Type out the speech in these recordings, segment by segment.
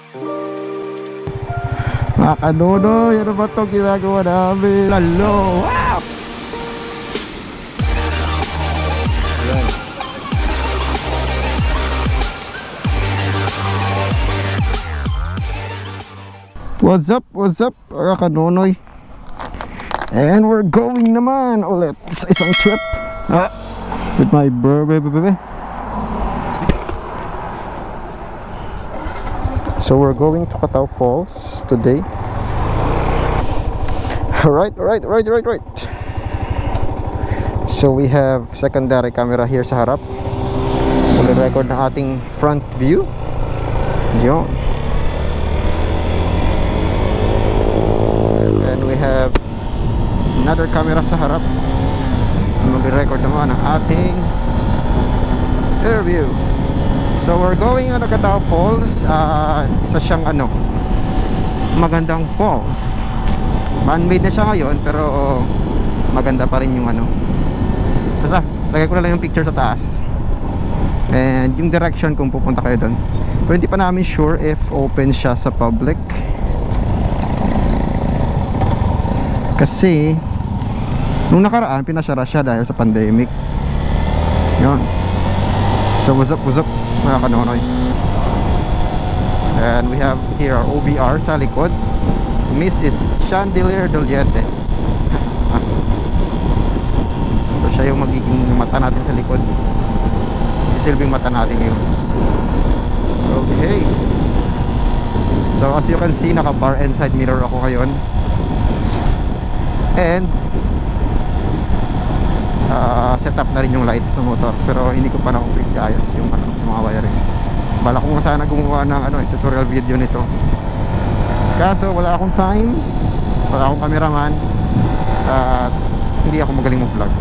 Mga kanonoy, ano ba ito ginagawa namin? Lalo! Wow! What's up mga kanonoy? And we're going naman ulit sa isang trip with my baby. So we're going to Cataw Falls today. Alright. So we have secondary camera here sa harap. Record ng ating front view. Yun. And we have another camera sa harap. Mag-record naman ang ating rear view. So we're going on Cataw Falls. Isa siyang magandang falls. Man-made na siya ngayon, pero maganda pa rin yung basta lagay ko na lang yung picture sa taas and yung direction kung pupunta kayo doon. Pero hindi pa namin sure if open siya sa public kasi nung nakaraan pinasara siya dahil sa pandemic. Yun. So what's up mga kanonoy. And we have here our OBR sa likod, Mrs. Chandelier Doliete. So siya yung magiging mata natin sa likod, sisilbing mata natin ngayon. Okay. So as you can see, naka bar and side mirror ako ngayon. And set up na rin yung lights ng motor, pero hindi ko pa na-complete ayos yung mga wirings. Bala ko nga sana gumawa ng tutorial video nito, kaso wala akong time, wala akong cameraman, at hindi ako magaling mag-vlog.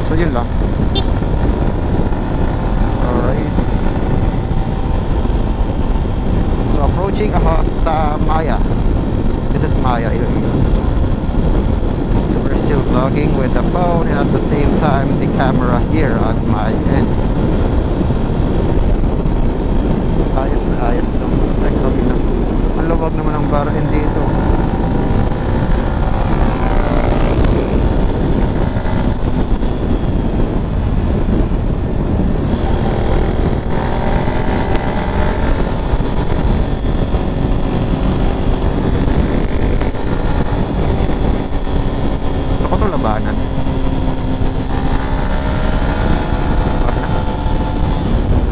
So yun lang. Alright. So approaching ako sa Maya. This is Maya, Iloilo. So we're still vlogging with the phone and at the same time the camera here at my end. Ayos itong technology na. Ang luwag naman ang bar end dito. Labanan.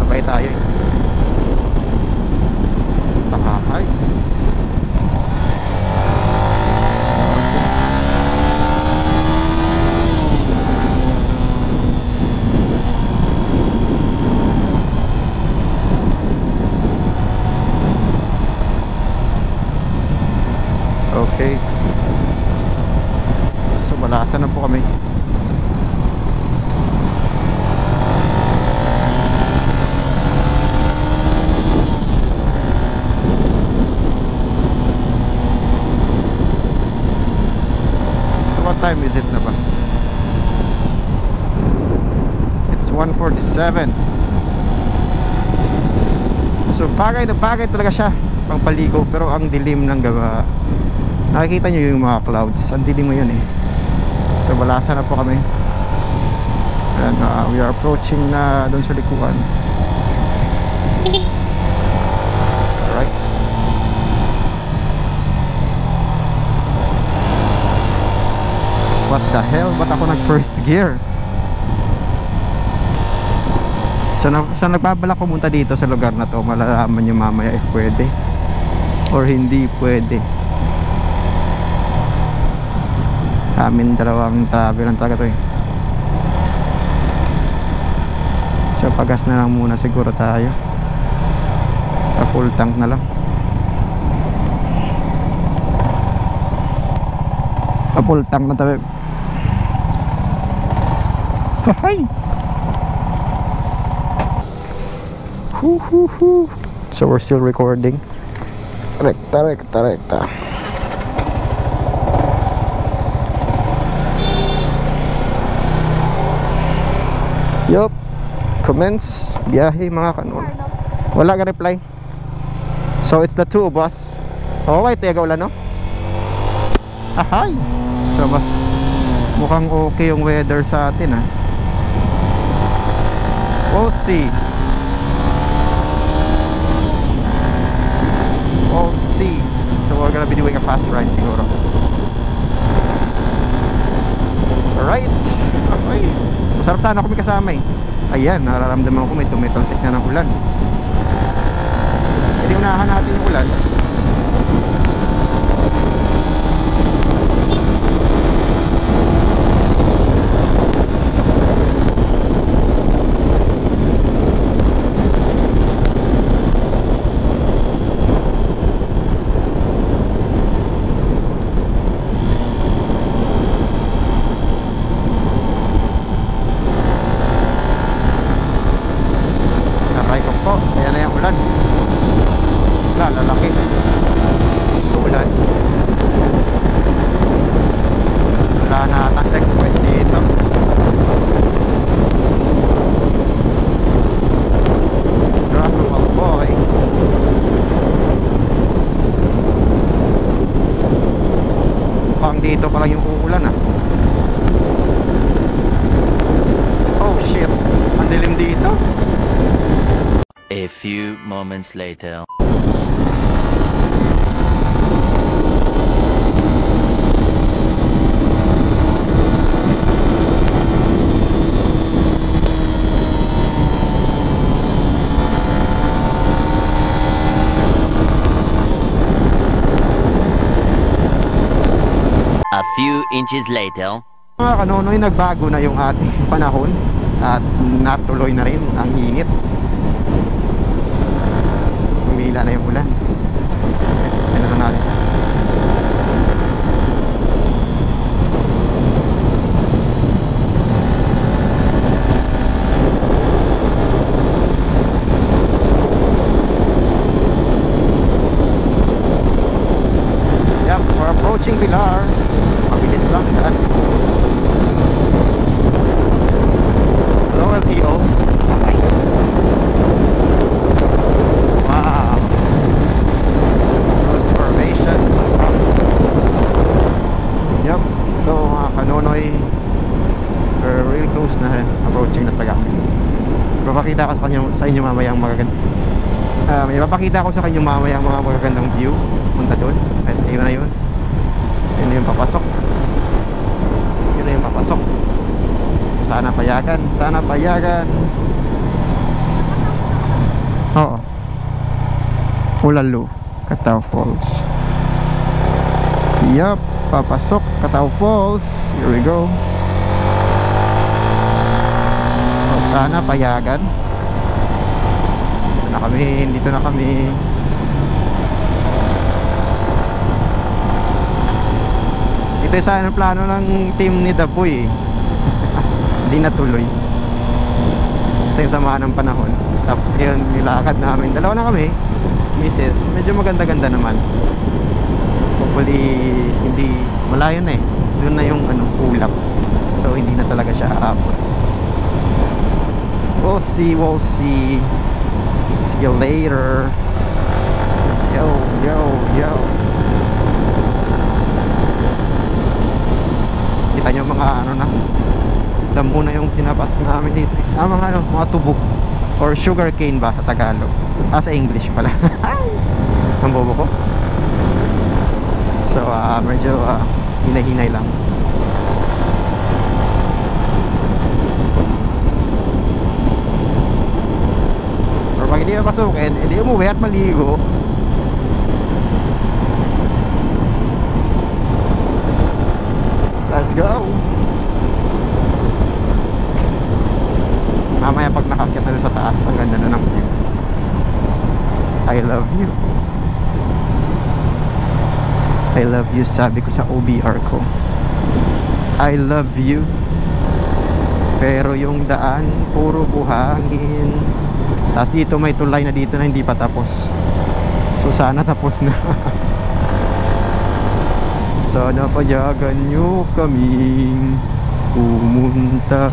Sabay tayo eh. Tahay. Okay. Malasan na po kami. So what time is it na ba? It's 1:47. So bagay na bagay talaga siya pang paligo, pero ang dilim ng gawa. Nakikita nyo yung mga clouds, ang dilim mo yun eh. So balasa na po kami. And we are approaching na doon sa likuan. Alright. What the hell? Ba't ako nag first gear? So nagbabalak pumunta dito sa lugar na to. Malalaman nyo mamaya if pwede or hindi pwede. Amin dalawang travel lang talaga to eh. So pagas na lang muna siguro tayo. Sa full tank na lang. Sa full tank na tayo. Hi. So we're still recording. Rekta. Yup. Commence biyahe mga kanon. Wala ka reply. So it's the two of us. Oh, wait, tiyaga ulan, no? Ahay! So mas mukhang okay yung weather sa atin, ah. We'll see. We'll see. So we're gonna be doing a fast ride siguro. Alright. Okay. Masarap sana kami kasama eh. Ayan, nararamdaman ko may tumitalsik na ng ulan. Hindi unahan natin yung ulan. Lalaki ulan. Wala na atang checkpoint dito. Gradual boy. Pang dito pala yung uulan, ah. Oh shit, ang dilim dito. A few moments later. A few inches later. Mga kanonoy, nagbago na yung ating panahon at natuloy na rin ang init. Umila na yung ulan. Ano na natin? Yep, we're approaching Pilar. Mabilis lang yan. Hello, LTO. Wow. Those formations. Yep. So mga kanonoy, we're really close na rin. Approaching na taga. Ipapakita ko sa inyo mamayang magaganda. Ipapakita ko sa inyo mamayang mga magagandang view. Punta doon. At yun na yun. Yun na yung papasok. Yun na yung papasok. Sana payagan. Sana payagan. Oo. Ulalu, Cataw Falls. Yup, papasok Cataw Falls. Here we go. So, sana payagan. Dito na kami. Dito na kami. Ito yung sana plano ng team ni Dapoy. Hindi natuloy. Kasi yung samahan ng panahon. Tapos yun, nilakad namin. Dalawa na kami. Mrs. Medyo maganda-ganda naman. Hopefully, hindi malayo na eh. Doon na yung ulap. So, hindi na talaga siya aabot. We'll see, we'll see. See you later. Yo, yo, yo. Kita nyo mga na damo na yung pinapasok namin dito. Mga tubo or sugar cane ba sa Tagalog. Sa English pala. Ang bobo ko. So medyo hinahinay lang. Pero pag hindi mapasukin, edi umuwi at maligo. Let's go. Mamaya pag nakakyat na sa taas, ang ganda na ng view. I love you. I love you, sabi ko sa OBR ko. I love you. Pero yung daan, puro buhangin. Tapos dito may tulay na dito na hindi pa tapos. So sana tapos na. Sana payagan nyo kaming pumunta.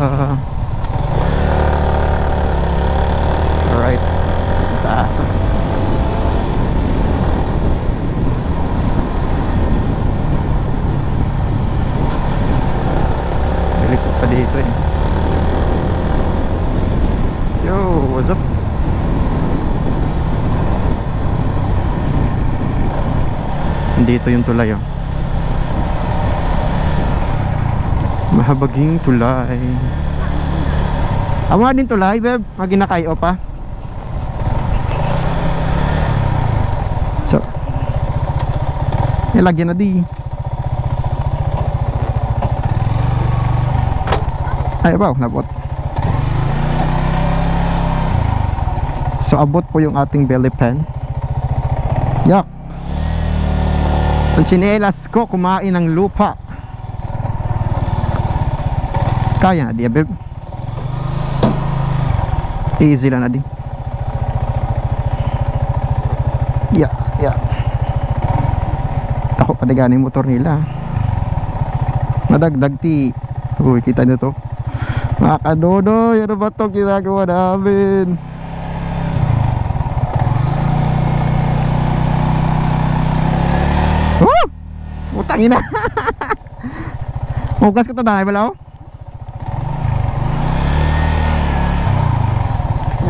Alright. Sa asa. Dito yung tulay, oh. Mahabaging tulay. Amo nga din tulay, beb. Maginakayo pa. So, nilagyan na di. Ay, wow, nabot. So, abot po yung ating belly pan. Yak. Ang tsinelas ko kumain ng lupa. Kaya na di, beb. Easy lang na di. Yeah, yeah. Ako padagan yung motor nila. Madagdag ti. Uy, kita nyo to. Mga kadodoy, ano ba to ginagawa namin? Woo! Putang ina. Hugas ko to dahil balaw.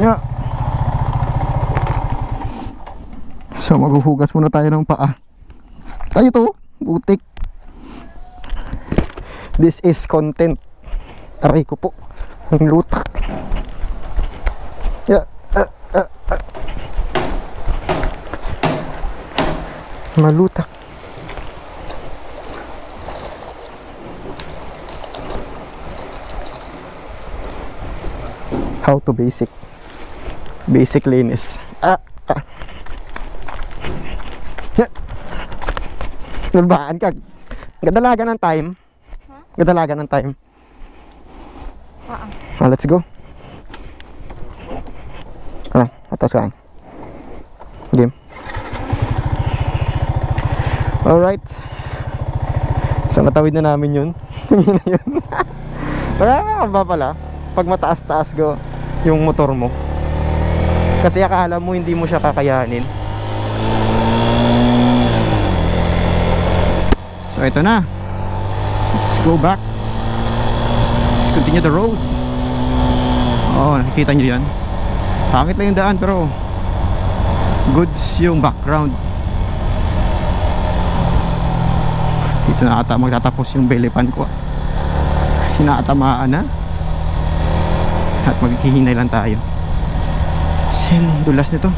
Yeah. So maghuhugas muna tayo ng paa. Tayo to, butik. This is content. Aray ko po, ang lutak. Yeah. Malutak. How to basic linis. Nulbaan ka. Gadalaga ng time. Gadalaga ng time. Let's go. Atas ka. Game. Alright. So natawid na namin yun. Yun na yun. Nakakakaba pala pag mataas-taas go yung motor mo. Kasi akala mo hindi mo siya kakayanin. So ito na. Let's go back. Let's continue the road. Oo, nakikita nyo yan. Pangit lang yung daan pero goods yung background. Dito na ata magtatapos yung belly pan ko. Sinatamaan na. At maghihinay lang tayo. Sin, dulas nito.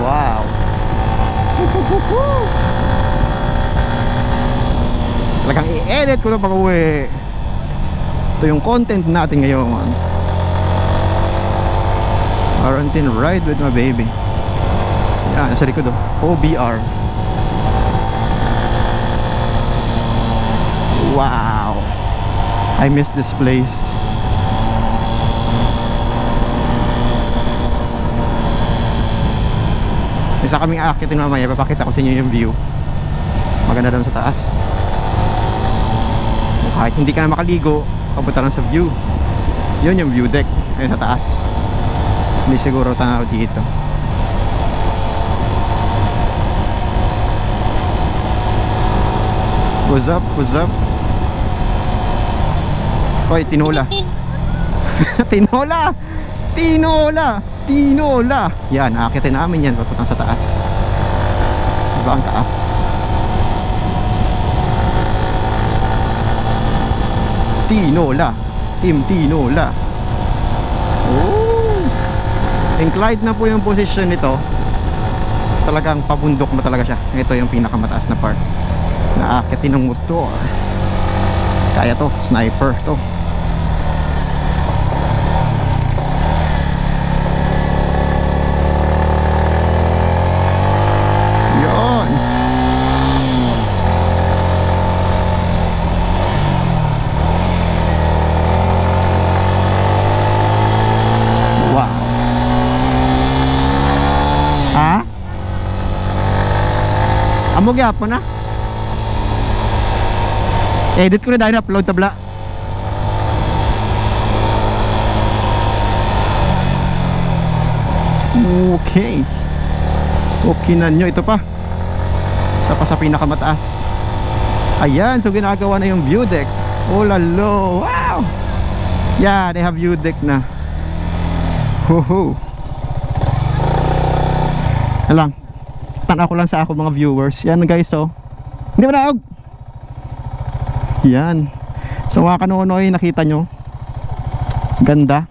Wow. Talagang i-edit ko na pag uwi. Ito yung content natin ngayon. Quarantine ride with my baby. Yan, nasa likod oh. OBR. Wow, I miss this place. Isa kaming aakitin mamaya. Papakita ko sa inyo yung view. Maganda doon sa taas. Kahit hindi ka na makaligo, papunta lang sa view. Yun yung view deck. Ayun sa taas. Hindi siguro tanaw dito. What's up? What's up? Hoy, tinola. Tinola! Tinola! Tinola! Yan, aakitin namin yan papuntang sa taas. Diba ang taas? Tinola. Team Tinola. Oh! Inclined na po yung position nito. Talagang pabundok na talaga siya. Ito yung pinakamataas na part. Naakitin ng motor. Kaya to, sniper to. Yon. Wow. Ha? Amo gyapon na. Edit ko na dahil upload tabla. Okay. Okay na nyo. Ito pa. Isa pa sa pinakamataas. Ayan. So ginagawa na yung view deck. Oh lalo. Wow. Yeah, they have view deck na. Ho-ho. Alang, tanaw ko lang sa ako mga viewers. Yan guys, oh. Hindi ba naog? Yan. So mga kanunoy, nakita nyo. Ganda.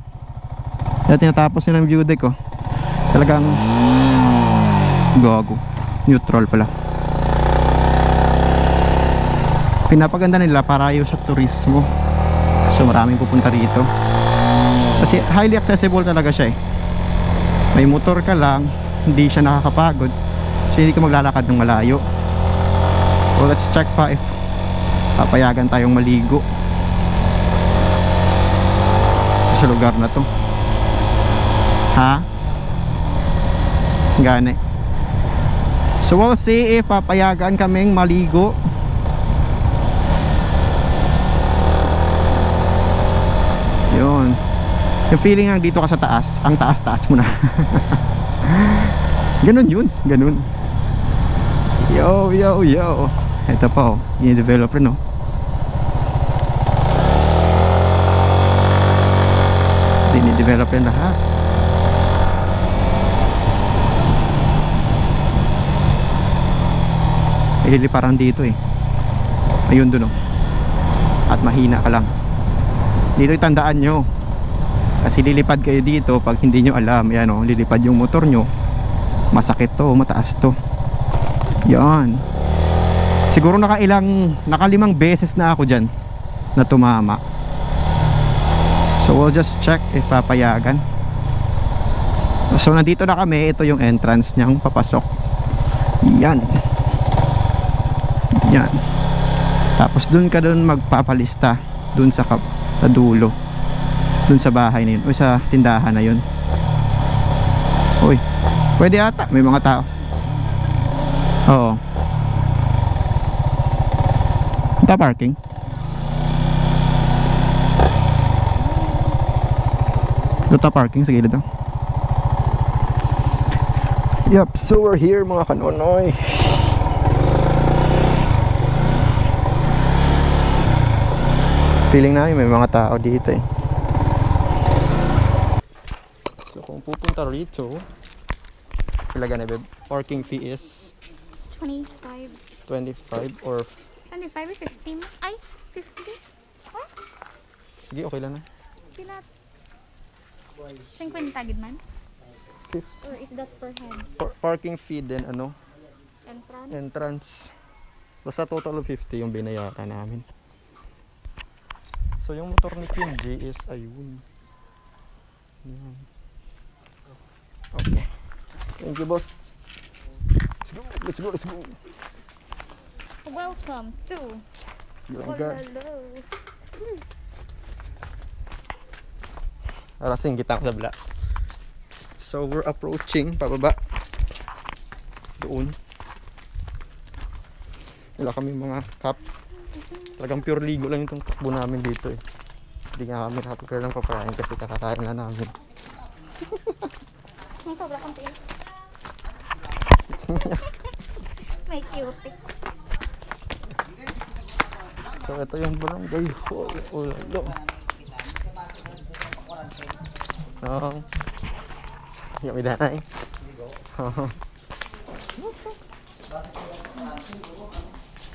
Kaya tinatapos nilang view deck, oh. Talagang gago. Neutral pala. Pinapaganda nila para ayaw sa turismo. So maraming pupunta rito. Kasi highly accessible talaga siya eh. May motor ka lang, hindi siya nakakapagod. So hindi ka maglalakad ng malayo. So let's check pa if papayagan tayong maligo sa lugar na to. Ha? Gane. So we'll see if papayagan kaming maligo. Yun. Yung feeling nga dito ka sa taas, ang taas-taas mo na. Ganun yun, ganun. Yo, yo, yo. Ito pa, oh, yung developer, no? Dini-develop yan lahat. May liliparan dito eh. Ayun dun, oh. At mahina ka lang. Dito itandaan nyo, kasi lilipad kayo dito pag hindi nyo alam. Yan, oh, lilipad yung motor nyo. Masakit to, mataas to. Yan. Siguro nakalimang beses na ako dyan na tumama. So we'll just check if papayagan. So nandito na kami. Ito yung entrance niyang papasok. Yan. Yan. Tapos dun ka dun magpapalista. Dun sa dulo. Dun sa bahay na yun. O sa tindahan na yun. Uy, pwede ata. May mga tao. Oo. Ito parking. Ito parking sa gilid. Yup, so we're here mga kanonoy. Feeling namin may mga tao dito eh. So kung pupunta rito, ilaga na babe, parking fee is 25 or 25 or 15? Ay, 50? Oh, sige, okay lang na. sila 50 tagid man? Or is that per head? Parking fee din ano? Entrance? Entrance. Basta total of 50 yung binayaran namin. So yung motor ni Kim J is ayun. Yan. Okay. Thank you, boss. Let's go, let's go, let's go. Welcome to Golongga. Gololo. Alasing kita sa bla. So we're approaching pababa. Doon. Wala kami mga cup. Talagang pure ligo lang itong takbo namin dito eh. Hindi nga kami nakapagpira ng papayain kasi kakakain na namin. May sobra kang tiil. May cutics. So ito yung barangay hall. Ulalo. Yung idanay.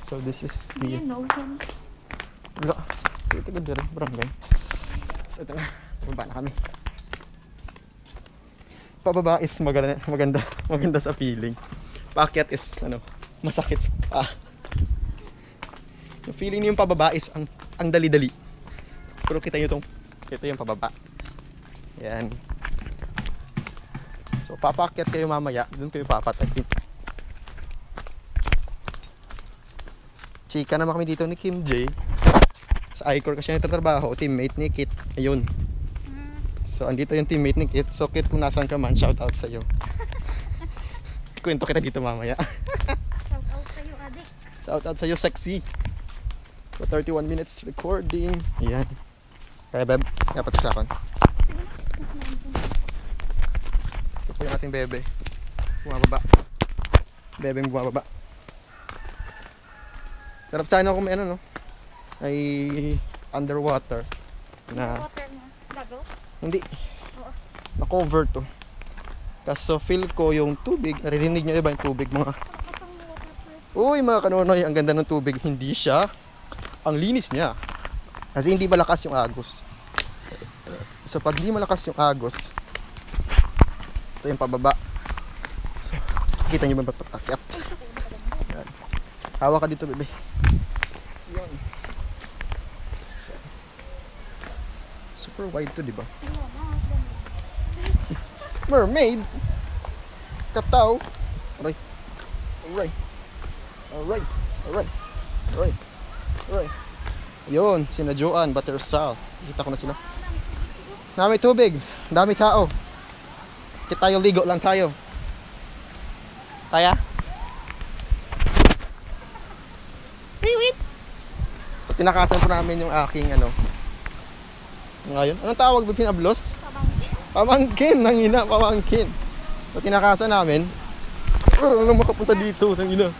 So this is Do you the know him? wala. Ito ganda rin barangay. So ito na. Baba na kami. Pababa is maganda sa feeling. Paakyat is ano, masakit sa paa. Yung feeling niyo yung pababa is ang dali-dali. Pero kita niyo ito yung pababa. Yan. So papaakyat kayo mamaya, doon kayo papatakin. Chika naman kami dito ni Kim J. Sa iCore kasi siya nagtatrabaho, teammate ni Kit. Ayun. So andito yung teammate ni Kit. So Kit, kung nasaan ka man, shout out sa iyo. Kwento kita dito mamaya. Shout out sa'yo, adik. Shout out sa iyo, sexy. So 31 minutes recording. Ayan. Kaya beb, dapat usapan. Ito po yung ating bebe. Bumababa. Bebeng bumababa. Sarap sana kung may ano no, ay underwater na Water na. Goggles? hindi Oo. na cover to. Kaso feel ko yung tubig, naririnig nyo ba yung tubig mga? Uy mga kanonoy, ang ganda ng tubig. Hindi siya, ang linis niya. Kasi hindi malakas yung agos. So pag di malakas yung agos, ito yung pababa. So, kita nyo ba patakyat? Hawa ka dito bebe. Yan. So, super wide to diba? Mermaid. Kataw. Alright. Alright. Alright. Alright. Alright. Alright. Yun, sina Joanne, Buttersal. Kita ko na sila. Dami tubig. Dami tao. Kita tayo ligo lang tayo. Kaya? Wait. So tinakasan po namin yung aking ano. Ngayon, anong tawag ba pinablos? Pamangkin, nangina, pamangkin. So tinakasan namin. Ano lang makapunta dito, nangina.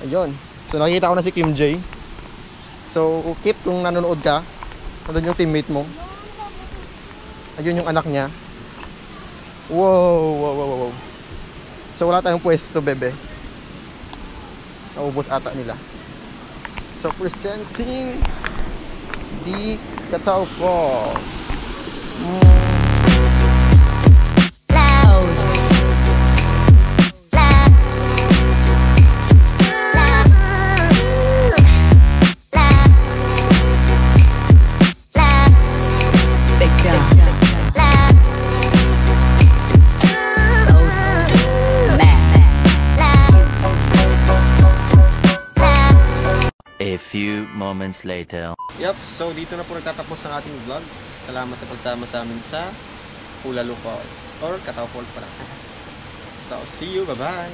Ayun. So nakikita ko na si Kim J. So Kip, kung nanonood ka, nandun yung teammate mo. Ayun yung anak niya. Wow. So wala tayong pwesto, bebe. Naubos ata nila. So presenting the Kataw Falls. A few moments later. Yep, so dito na po nagtatapos ang ating vlog. Salamat sa pagsama sa amin sa Ulalo Falls or Kataw Falls pala. So see you, bye-bye.